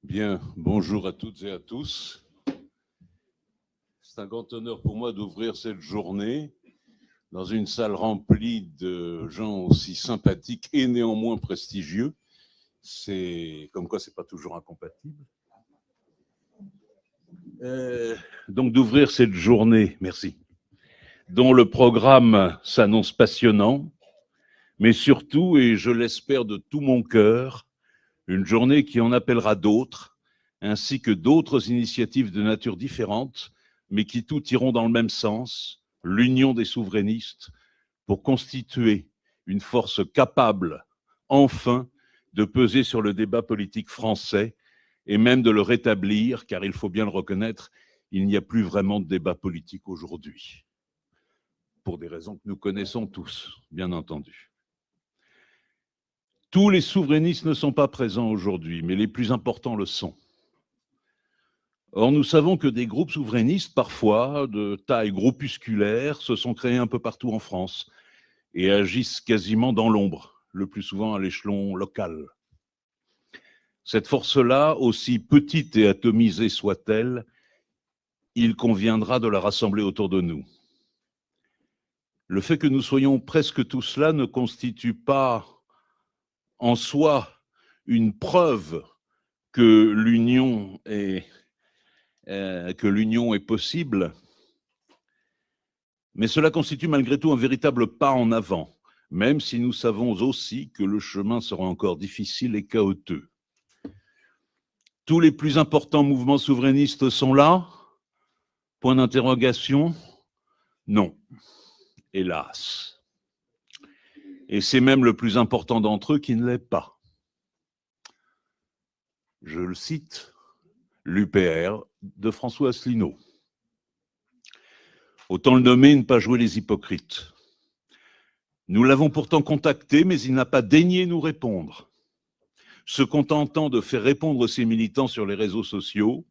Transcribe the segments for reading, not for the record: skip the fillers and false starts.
Bien, bonjour à toutes et à tous. C'est un grand honneur pour moi d'ouvrir cette journée dans une salle remplie de gens aussi sympathiques et néanmoins prestigieux. C'est comme quoi c'est pas toujours incompatible. Donc d'ouvrir cette journée, merci, dont le programme s'annonce passionnant, mais surtout, et je l'espère de tout mon cœur, une journée qui en appellera d'autres, ainsi que d'autres initiatives de nature différente, mais qui toutes iront dans le même sens, l'union des souverainistes, pour constituer une force capable, enfin, de peser sur le débat politique français et même de le rétablir, car il faut bien le reconnaître, il n'y a plus vraiment de débat politique aujourd'hui, pour des raisons que nous connaissons tous, bien entendu. Tous les souverainistes ne sont pas présents aujourd'hui, mais les plus importants le sont. Or, nous savons que des groupes souverainistes, parfois de taille groupusculaire, se sont créés un peu partout en France et agissent quasiment dans l'ombre, le plus souvent à l'échelon local. Cette force-là, aussi petite et atomisée soit-elle, il conviendra de la rassembler autour de nous. Le fait que nous soyons presque tous là ne constitue pas en soi une preuve que l'union est possible, mais cela constitue malgré tout un véritable pas en avant, même si nous savons aussi que le chemin sera encore difficile et chaotique. Tous les plus importants mouvements souverainistes sont là? Point d'interrogation? Non, hélas. Et c'est même le plus important d'entre eux qui ne l'est pas. Je le cite, l'UPR de François Asselineau. Autant le nommer et ne pas jouer les hypocrites. Nous l'avons pourtant contacté, mais il n'a pas daigné nous répondre. Se contentant de faire répondre ses militants sur les réseaux sociaux,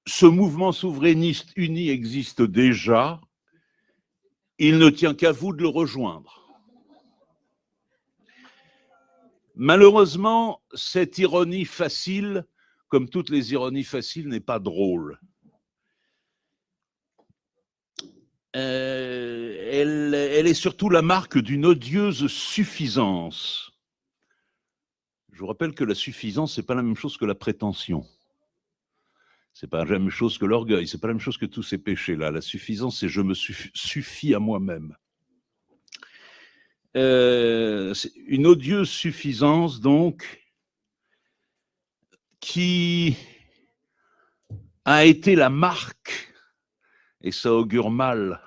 ce mouvement souverainiste uni existe déjà, il ne tient qu'à vous de le rejoindre. Malheureusement, cette ironie facile, comme toutes les ironies faciles, n'est pas drôle. Elle est surtout la marque d'une odieuse suffisance. Je vous rappelle que la suffisance, c'est pas la même chose que la prétention. C'est pas la même chose que l'orgueil, c'est pas la même chose que tous ces péchés-là. La suffisance, c'est je me suffis à moi-même. C'est une odieuse suffisance, donc, qui a été la marque, et ça augure mal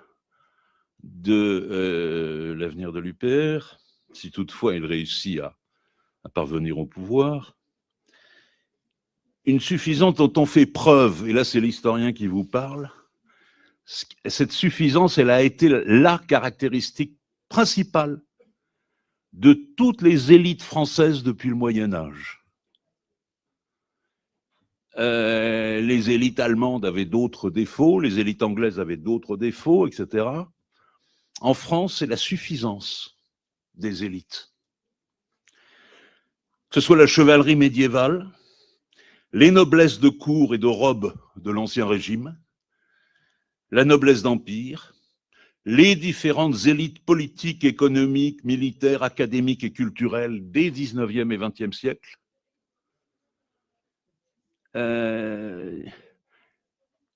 de l'avenir de l'UPR, si toutefois il réussit à parvenir au pouvoir, une suffisance dont on fait preuve, et là c'est l'historien qui vous parle, cette suffisance, elle a été la caractéristique principale de toutes les élites françaises depuis le Moyen-Âge. Les élites allemandes avaient d'autres défauts, les élites anglaises avaient d'autres défauts, etc. En France, c'est la suffisance des élites. Que ce soit la chevalerie médiévale, les noblesses de cour et de robe de l'Ancien Régime, la noblesse d'Empire, les différentes élites politiques, économiques, militaires, académiques et culturelles des 19e et 20e siècles,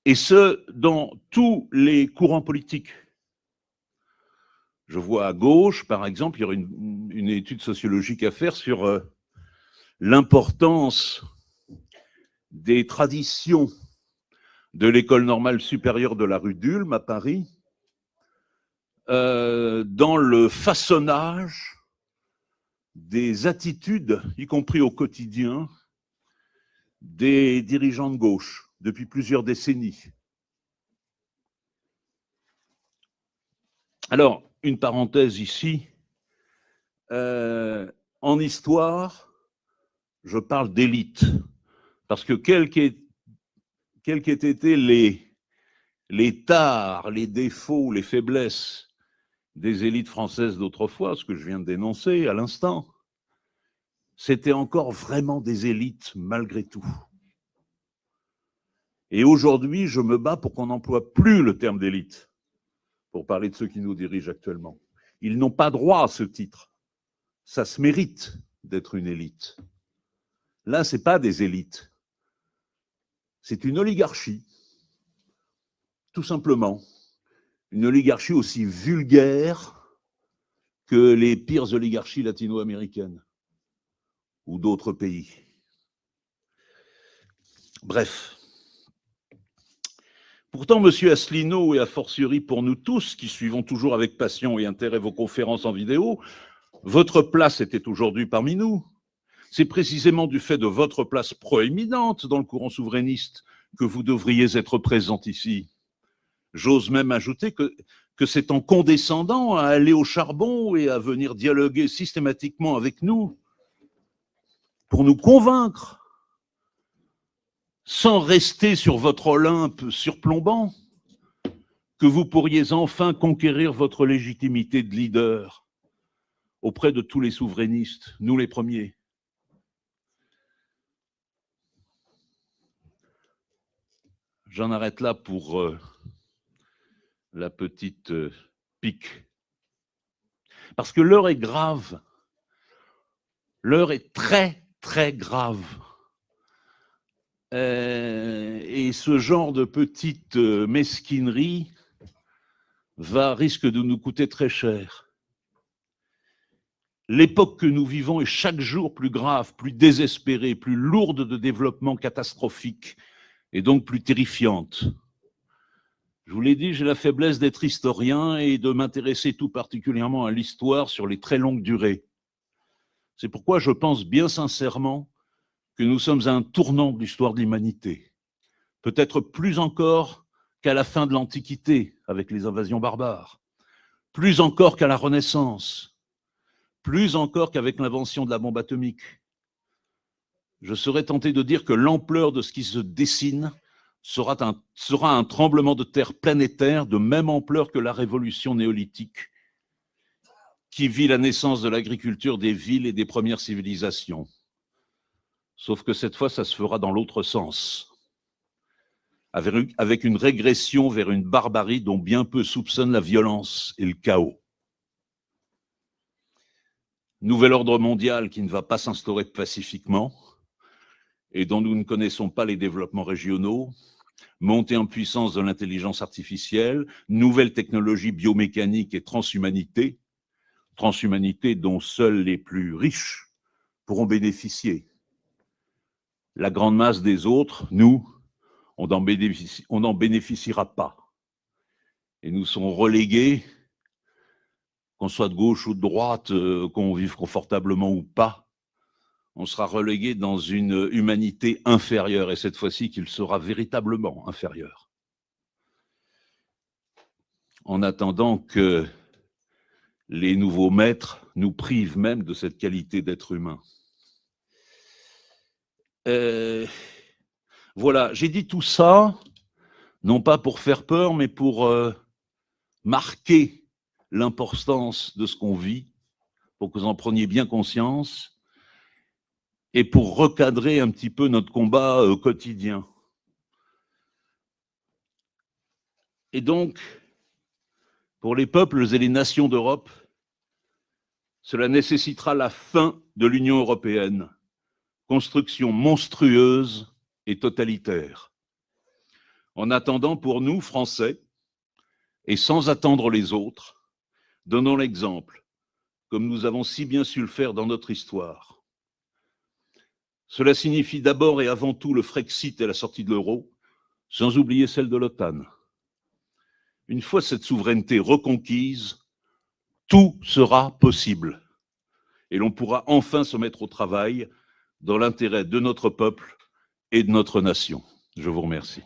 et ce, dans tous les courants politiques. Je vois à gauche, par exemple, il y aurait une étude sociologique à faire sur l'importance des traditions de l'école normale supérieure de la rue d'Ulm à Paris dans le façonnage des attitudes, y compris au quotidien, des dirigeants de gauche depuis plusieurs décennies. Alors, une parenthèse ici. En histoire, je parle d'élite, parce que quels qu'aient été les tares, les défauts, les faiblesses des élites françaises d'autrefois, ce que je viens de dénoncer à l'instant, c'était encore vraiment des élites malgré tout. Et aujourd'hui, je me bats pour qu'on n'emploie plus le terme d'élite, pour parler de ceux qui nous dirigent actuellement. Ils n'ont pas droit à ce titre. Ça se mérite d'être une élite. Là, ce n'est pas des élites. C'est une oligarchie, tout simplement. Une oligarchie aussi vulgaire que les pires oligarchies latino-américaines ou d'autres pays. Bref. Pourtant, M. Asselineau, et a fortiori pour nous tous, qui suivons toujours avec passion et intérêt vos conférences en vidéo, votre place était aujourd'hui parmi nous. C'est précisément du fait de votre place proéminente dans le courant souverainiste que vous devriez être présent ici. J'ose même ajouter que c'est en condescendant à aller au charbon et à venir dialoguer systématiquement avec nous pour nous convaincre, sans rester sur votre Olympe surplombant, que vous pourriez enfin conquérir votre légitimité de leader auprès de tous les souverainistes, nous les premiers. J'en arrête là pour la petite pique. Parce que l'heure est grave. L'heure est très, très grave. Et ce genre de petite mesquinerie risque de nous coûter très cher. L'époque que nous vivons est chaque jour plus grave, plus désespérée, plus lourde de développements catastrophiques et donc plus terrifiante. Je vous l'ai dit, j'ai la faiblesse d'être historien et de m'intéresser tout particulièrement à l'histoire sur les très longues durées. C'est pourquoi je pense bien sincèrement que nous sommes à un tournant de l'histoire de l'humanité. Peut-être plus encore qu'à la fin de l'Antiquité, avec les invasions barbares. Plus encore qu'à la Renaissance. Plus encore qu'avec l'invention de la bombe atomique. Je serais tenté de dire que l'ampleur de ce qui se dessine sera un tremblement de terre planétaire de même ampleur que la révolution néolithique qui vit la naissance de l'agriculture des villes et des premières civilisations. Sauf que cette fois, ça se fera dans l'autre sens, avec une régression vers une barbarie dont bien peu soupçonnent la violence et le chaos. Nouvel ordre mondial qui ne va pas s'instaurer pacifiquement et dont nous ne connaissons pas les développements régionaux, montée en puissance de l'intelligence artificielle, nouvelles technologies biomécaniques et transhumanité dont seuls les plus riches pourront bénéficier. La grande masse des autres, nous, on n'en bénéficiera pas. Et nous serons relégués, qu'on soit de gauche ou de droite, qu'on vive confortablement ou pas, on sera relégué dans une humanité inférieure, et cette fois-ci qu'il sera véritablement inférieur. En attendant que les nouveaux maîtres nous privent même de cette qualité d'être humain. Voilà, j'ai dit tout ça, non pas pour faire peur, mais pour marquer l'importance de ce qu'on vit, pour que vous en preniez bien conscience, et pour recadrer un petit peu notre combat quotidien. Et donc, pour les peuples et les nations d'Europe, cela nécessitera la fin de l'Union européenne, construction monstrueuse et totalitaire. En attendant, pour nous, Français, et sans attendre les autres, donnons l'exemple, comme nous avons si bien su le faire dans notre histoire. Cela signifie d'abord et avant tout le Frexit et la sortie de l'euro, sans oublier celle de l'OTAN. Une fois cette souveraineté reconquise, tout sera possible. Et l'on pourra enfin se mettre au travail dans l'intérêt de notre peuple et de notre nation. Je vous remercie.